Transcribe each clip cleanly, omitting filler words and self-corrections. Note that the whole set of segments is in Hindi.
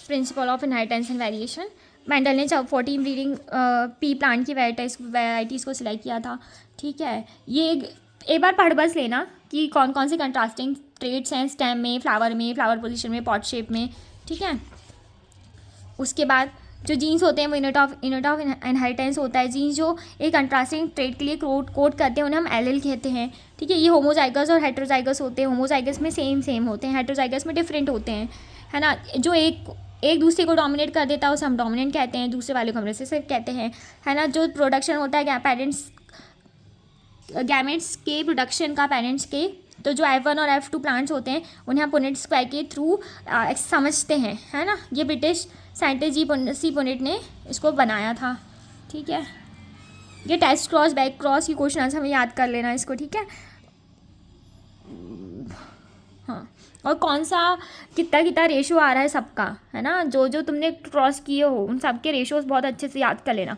Principle of inheritance and variation. Mendel ने 14 ब्रीडिंग पी प्लांट की वैराइटीज़ को सिलेक्ट किया था। ठीक है, ये एक बार पढ़ बस लेना कि कौन कौन से कंट्रास्टिंग ट्रेड्स हैं स्टेम में, फ्लावर पोजीशन में, पॉट शेप में। ठीक है, उसके बाद जो जीन्स होते हैं वो यूनिट ऑफ इनहेरिटेंस होता है। जीन्स जो एक कंट्रास्टिंग ट्रेड के लिए कोड करते हैं उन्हें हम एलील कहते हैं। ठीक है, ये होमोजाइगस और हेटेरोजाइगस होते हैं। होमोजाइगस में सेम होते हैं, हेटेरोजाइगस में डिफरेंट होते हैं, है ना। जो एक दूसरे को डोमिनेट कर देता है उसे हम डोमिनेंट कहते हैं, दूसरे वाले को हम रिसेसिव कहते हैं, है ना। जो प्रोडक्शन होता है गैमेट्स के प्रोडक्शन का पेरेंट्स के, तो जो F1 और F2 प्लांट्स होते हैं उन्हें हम पुनेट स्क्वायर के थ्रू समझते हैं, है ना। ये ब्रिटिश साइंटिस्ट सी पुनेट ने इसको बनाया था। ठीक है, ये टेस्ट क्रॉस बैक क्रॉस की क्वेश्चन आंसर हमें याद कर लेना इसको। ठीक है, हाँ, और कौन सा कितना रेशो आ रहा है सबका, है ना। जो तुमने क्रॉस किए हो उन सब के रेशोज बहुत अच्छे से याद कर लेना।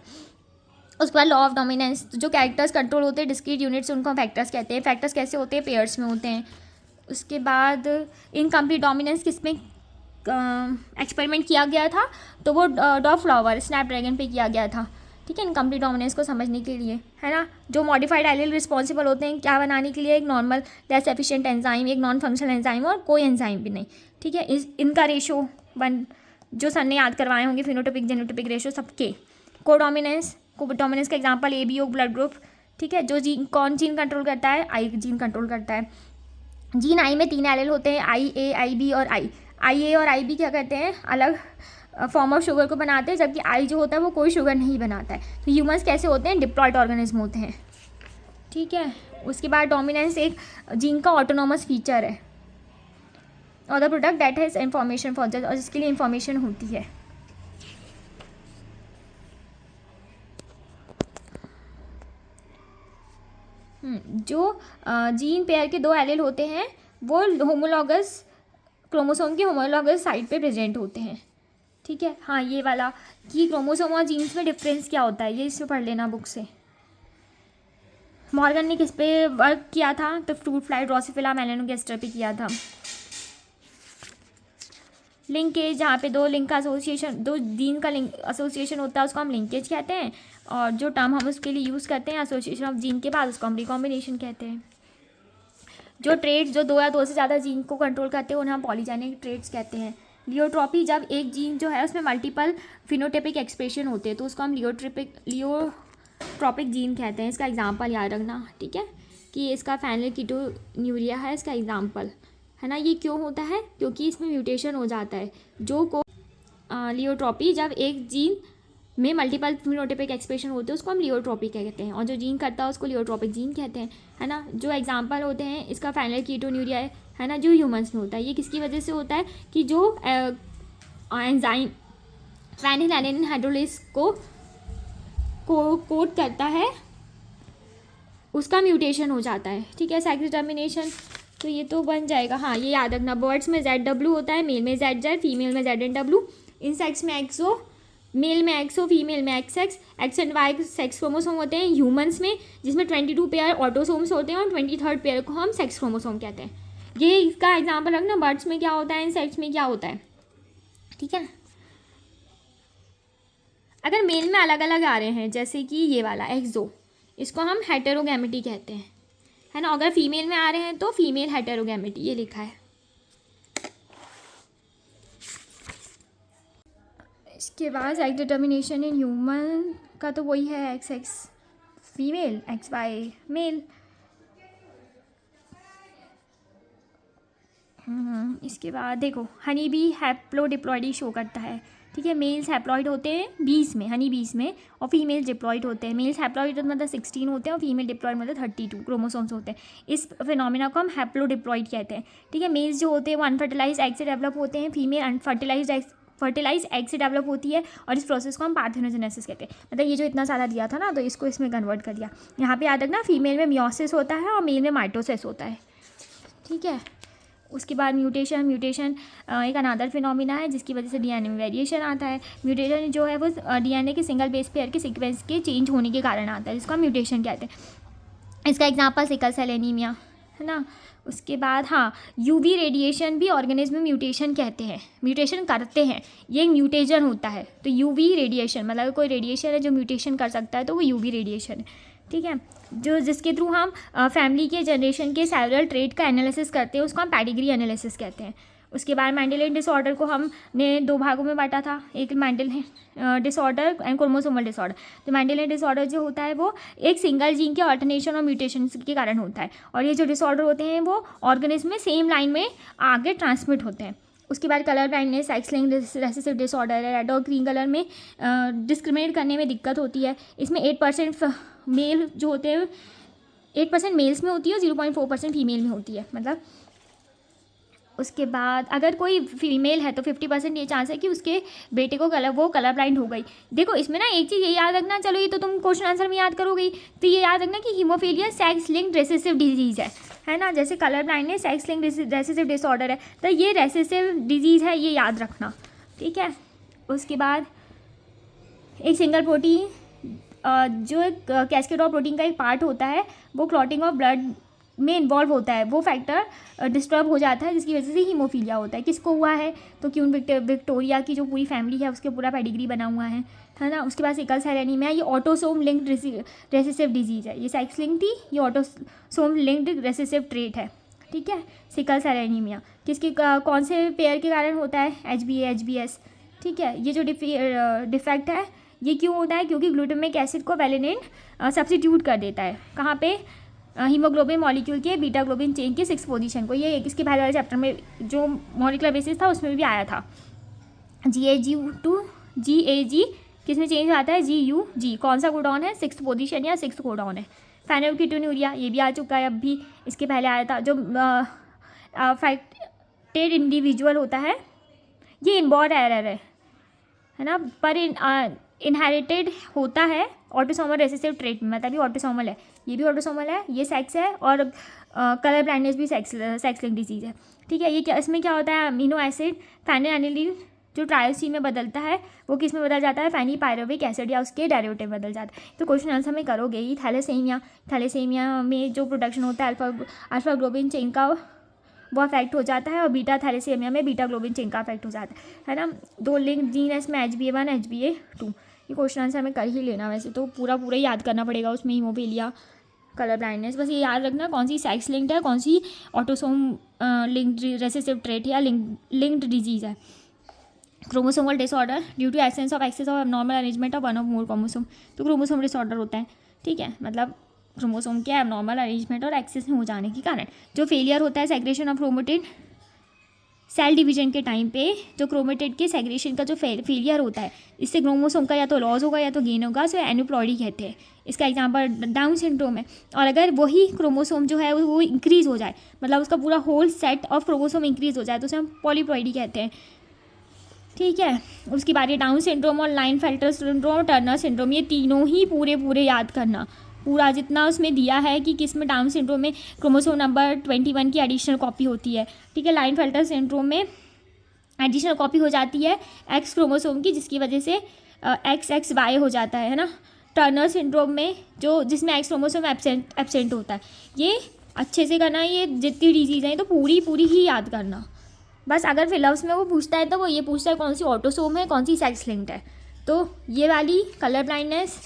उसके बाद लॉ ऑफ डोमिनेंस, जो कैरेक्टर्स कंट्रोल होते हैं डिस्क्रीट यूनिट्स उनको हम फैक्टर्स कहते हैं। फैक्टर्स कैसे होते हैं, पेयर्स में होते हैं। उसके बाद इनकम्प्लीट डोमिनेंस किसमें एक्सपेरिमेंट किया गया था, तो वो डॉग फ्लावर स्नैपड्रैगन पे किया गया था। ठीक है, इनकम्प्लीट डोमिनेंस को समझने के लिए, है ना। जो मॉडिफाइड एलील रिस्पॉन्सिबल होते हैं क्या बनाने के लिए, एक नॉर्मल लेस एफिशिएंट एंजाइम, एक नॉन फंक्शनल एंजाइम और कोई एंजाइम भी नहीं। ठीक है, इनका रेशो जो सर ने याद करवाए होंगे, फिनोटाइपिक जेनोटाइपिक रेशो सबके। कोडोमिनेंस का example A B O blood group. ठीक है, जो कौन जीन कंट्रोल करता है, आई जीन कंट्रोल करता है। जीन आई में 3 एलील होते हैं, आई ए आई बी और आई ए और आई बी क्या करते हैं, अलग फॉर्म ऑफ शुगर को बनाते हैं, जबकि आई जो होता है वो कोई शुगर नहीं बनाता है। तो ह्यूमंस कैसे होते हैं, डिप्लॉयड ऑर्गेनिज्म होते हैं। ठीक है, उसके बाद डोमिनेंस एक जीन का ऑटोनॉमस फीचर है और the product that has information for that, और जिसके लिए इंफॉर्मेशन होती है। जो जीन पेयर के 2 एलील होते हैं वो होमोलॉगस क्रोमोसोम के होमोलॉगस साइड पे प्रेजेंट होते हैं। ठीक है, हाँ, ये वाला कि क्रोमोसोम और जीन्स में डिफरेंस क्या होता है, ये इसमें पढ़ लेना बुक से। मॉर्गन ने किस पे वर्क किया था, तो फ्रूट फ्लाई, ड्रोसोफिला, मेलानोगास्टर पे किया था। लिंकेज, जहाँ पे 2 लिंक का एसोसिएशन, 2 जीन का लिंक एसोसिएशन होता है उसको हम लिंकेज कहते हैं, और जो टर्म हम उसके लिए यूज़ करते हैं एसोसिएशन ऑफ जीन के बाद उसको हम रिकॉम्बिनेशन कहते हैं। जो ट्रेड्स जो 2 या 2 से ज़्यादा जीन को कंट्रोल करते हैं उन्हें हम पॉलीजेनिक ट्रेड्स कहते हैं। लियोट्रॉपी, जब एक जीन जो है उसमें मल्टीपल फिनोटाइपिक एक्सप्रेशन होते हैं तो उसको हम लियोट्रॉपिक जीन कहते हैं। इसका एग्जाम्पल याद रखना। ठीक है, कि इसका फेनिलकीटोन्यूरिया है इसका एग्जाम्पल, है ना। ये क्यों होता है, क्योंकि इसमें म्यूटेशन हो जाता है। जो को लियोट्रॉपी, जब एक जीन में मल्टीपल फिनोटाइपिक एक्सप्रेशन होते हैं उसको हम लियोट्रॉपी कहते हैं, और जो जीन करता है उसको लियोट्रॉपिक जीन कहते हैं, है ना। जो एग्जांपल होते हैं इसका फेनिलकीटोन्यूरिया है ना, जो ह्यूमंस में होता है। ये किसकी वजह से होता है कि जो एंजाइम फेनिलएलेनिन हाइड्रोलेज को कोड करता है उसका म्यूटेशन हो जाता है। ठीक है, सेक्स डिटर्मिनेशन, तो ये तो बन जाएगा। हाँ, ये याद रखना, बर्ड्स में ZW होता है, मेल में ZZ, फीमेल में ZNW। इंसेक्ट्स में एक्सो, मेल में एक्सो, फीमेल में XX, X and Y sex chromosome होते हैं। ह्यूमंस में जिसमें 22 पेयर ऑटोसोम्स होते हैं और 23rd पेयर को हम सेक्स क्रोमोसोम कहते हैं। ये इसका एग्जाम्पल रखना, बर्ड्स में क्या होता है, इंसेक्ट्स में क्या होता है। ठीक है, अगर मेल में अलग अलग आ रहे हैं जैसे कि ये वाला एक्सो, इसको हम हेटेरोगैमेटी कहते हैं, है ना। अगर फीमेल में आ रहे हैं तो फीमेल हेटेरोगैमेटी, ये लिखा है। इसके बाद सेक्स डिटर्मिनेशन इन ह्यूमन का तो वही है, XX फीमेल, XY मेल। इसके बाद देखो, हनी बी हैप्लोडिप्लॉइडी शो करता है। ठीक है, मेल्स हैप्लॉइड होते हैं बीस में, हनी बीस में, और फीमेल डिप्लॉइड होते हैं। मेल्स हैप्लॉइड मतलब 16 होते हैं और फीमेल डिप्लॉइड मतलब 32 क्रोमोसोम्स होते हैं। इस फिनोमिना को हम हैप्लोडिप्लॉइड कहते हैं। ठीक है, मेल्स जो होते हैं वो अनफर्टिलाइज एग से डेवलप होते हैं, फीमेल अनफर्टिलाइज एग से डेवलप होती है, और इस प्रोसेस को हम पार्थेनोजेनेसिस कहते हैं। मतलब ये जो इतना सारा दिया था ना, तो इसको इसमें कन्वर्ट कर दिया। यहाँ पे याद रखना, फीमेल में मियोसिस होता है और मेल में माइटोसिस होता है। ठीक है, उसके बाद म्यूटेशन एक अनादर फिनोमिना है जिसकी वजह से DNA में वेरिएशन आता है। म्यूटेशन जो है वो DNA के सिंगल बेस पेयर के सीक्वेंस के चेंज होने के कारण आता है, जिसको हम म्यूटेशन कहते हैं। इसका एग्जांपल सिकल सेल एनीमिया, है ना। उसके बाद हाँ, यूवी रेडिएशन भी ऑर्गेनिज्म में म्यूटेशन कहते हैं, म्यूटेशन करते हैं, ये एक म्यूटेशन होता है। तो यूवी रेडिएशन मतलब कोई रेडिएशन है जो म्यूटेशन कर सकता है तो वो यूवी रेडिएशन है, ठीक है। जो जिसके थ्रू हम फैमिली के जनरेशन के सेवरल ट्रेट का एनालिसिस करते हैं, उसको हम पेडिग्री एनालिसिस कहते हैं। उसके बाद मेंडेलियन डिसऑर्डर को हमने 2 भागों में बांटा था, एक Mendelian disorder and chromosomal disorder. तो मेंडेलियन डिसऑर्डर जो होता है वो एक सिंगल जीन के ऑल्टरनेशन और म्यूटेशन के कारण होता है, और ये जो डिसऑर्डर होते हैं वो ऑर्गेनिज्म में सेम लाइन में आगे ट्रांसमिट होते हैं। उसके बाद colour blindness, sex linked recessive disorder है, रेड और ग्रीन कलर में डिस्क्रिमिनेट करने में दिक्कत होती है। इसमें 8% मेल जो होते हैं 8% मेल्स में होती है, 0.4% फीमेल में होती है मतलब। उसके बाद अगर कोई फीमेल है तो 50% ये चांस है कि उसके बेटे को वो कलर ब्लाइंड हो गई। देखो इसमें ना एक चीज़ ये याद रखना, चलो ये तो तुम क्वेश्चन आंसर में याद करोगे, तो ये याद रखना कि haemophilia sex linked recessive disease है ना। जैसे colour blindness sex linked recessive disorder है, तो ये रेसेसिव डिजीज़ है, ये याद रखना, ठीक है। उसके बाद एक सिंगल प्रोटीन जो एक कैस्केड ऑफ प्रोटीन का एक पार्ट होता है, वो क्लॉटिंग ऑफ ब्लड में इन्वॉल्व होता है, वो फैक्टर डिस्टर्ब हो जाता है जिसकी वजह से हीमोफीलिया होता है। किसको हुआ है तो क्वीन विक्टोरिया की जो पूरी फैमिली है उसके पूरा पेडिग्री बना हुआ है ना। उसके बाद सिकल सेल एनीमिया, ये ऑटोसोम लिंक्ड रेसेसिव डिजीज़ है, ये सेक्स लिंक थी, ये ऑटोसोम लिंक्ड रेसेसिव ट्रेट है, ठीक है। सिकल सेल एनीमिया किसके कौन से पेयर के कारण होता है, HbA HbS, ठीक है। ये जो डिफेक्ट है ये क्यों होता है, क्योंकि ग्लूटामिक एसिड को वेलिन सब्स्टिट्यूट कर देता है कहाँ पे, हीमोग्लोबिन मॉलिक्यूल के बीटा ग्लोबिन चेन के 6th पोजीशन को। ये इसके पहले वाले चैप्टर में जो मॉलिकुलर बेसिस था उसमें भी आया था। GAG to GAG किस में चेंज आता है, GUG, कौन सा कोडॉन है, 6th पोजीशन या 6th कोडॉन है। फेनिलकीटोन्यूरिया ये भी आ चुका है, अब भी इसके पहले आया था। जो अफेक्टेड इंडिविजुअल होता है ये इनबॉर्न एरर है ना, पर इनहेरिटेड होता है ऑटोसोमल रेसेसिव ट्रेट में, मतलब ये ऑटोसोमल है, ये भी ऑटोसोमल है, ये सेक्स है, और कलर ब्लाइंडनेस भी सेक्स लिंक डिजीज़ है, ठीक है। ये क्या इसमें क्या होता है, अमीनो एसिड फेनिलएनिलीन जो ट्रायोसीन में बदलता है वो किस में बदल जाता है, फेनीपायरुविक एसिड या उसके डेरिवेटिव बदल जाता है। तो क्वेश्चन आंसर में करोगे ही। थैलेसेमिया में जो प्रोडक्शन होता है अल्फा ग्लोबिन चेन का वो अफेक्ट हो जाता है, और बीटा थैलेसेमिया में बीटा ग्लोबिन चेन का अफेक्ट हो जाता है ना। 2 लिंक जीन है इसमें, HbA1 HbA2। ये क्वेश्चन आंसर में कर ही लेना, वैसे तो पूरा ही याद करना पड़ेगा उसमें, हीमोफीलिया कलर ब्लाइंडनेस, बस ये याद रखना कौन सी सेक्स लिंक्ड है, कौन सी ऑटोसोम लिंक्ड रेसेसिव ट्रेट या लिंक्ड डिजीज़ है। Chromosomal disorder due to excess of abnormal arrangement of one of more chromosome, तो क्रोमोसोम डिसऑर्डर होता है, ठीक है। मतलब क्रोमोसोम के एबनॉर्मल अरेंजमेंट और एक्सेस में हो जाने के कारण जो फेलियर होता है segregation of chromatid cell division के टाइम पे, जो क्रोमेटिड के सेग्रेशन का जो फेलियर होता है, इससे क्रोमोसोम का या तो लॉस होगा या तो गेन होगा, सो एन्यूप्लॉइडी कहते हैं। इसका एग्जांपल डाउन सिंड्रोम है। और अगर वही क्रोमोसोम जो है वो इंक्रीज़ हो जाए, मतलब उसका पूरा whole set of chromosome increase हो जाए, तो उसे हम पॉलीप्लॉइडी कहते हैं, ठीक है। उसकी बात है डाउन सिंड्रोम और लाइनफेल्टर सिंड्रोम और टर्नर सिंड्रोम, ये तीनों ही पूरे याद करना, पूरा जितना उसमें दिया है कि किस में डाउन सिंड्रोम में क्रोमोसोम नंबर 21 की एडिशनल कॉपी होती है, ठीक है। लाइनफेल्टर सिंड्रोम में एडिशनल कॉपी हो जाती है X क्रोमोसोम की, जिसकी वजह से XXY हो जाता है ना। टर्नर सिंड्रोम में जिसमें X क्रोमोसोम एब्सेंट होता है। ये अच्छे से करना, ये जितनी डिजीज़ हैं तो पूरी ही याद करना। बस अगर फिलअप्स में वो पूछता है तो वो ये पूछता है कौन सी ऑटोसोम है, कौन सी सेक्स लिंक्ड है। तो ये वाली कलर ब्लाइंडनेस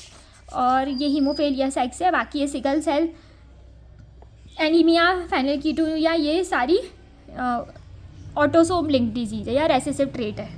और ये हीमोफीलिया सेक्स है, बाकी ये सिकल सेल एनीमिया फेनिलकीटोन्यूरिया ये सारी ऑटोसोम लिंक्ड डिजीज़ है या रेसेसिव ट्रेट है।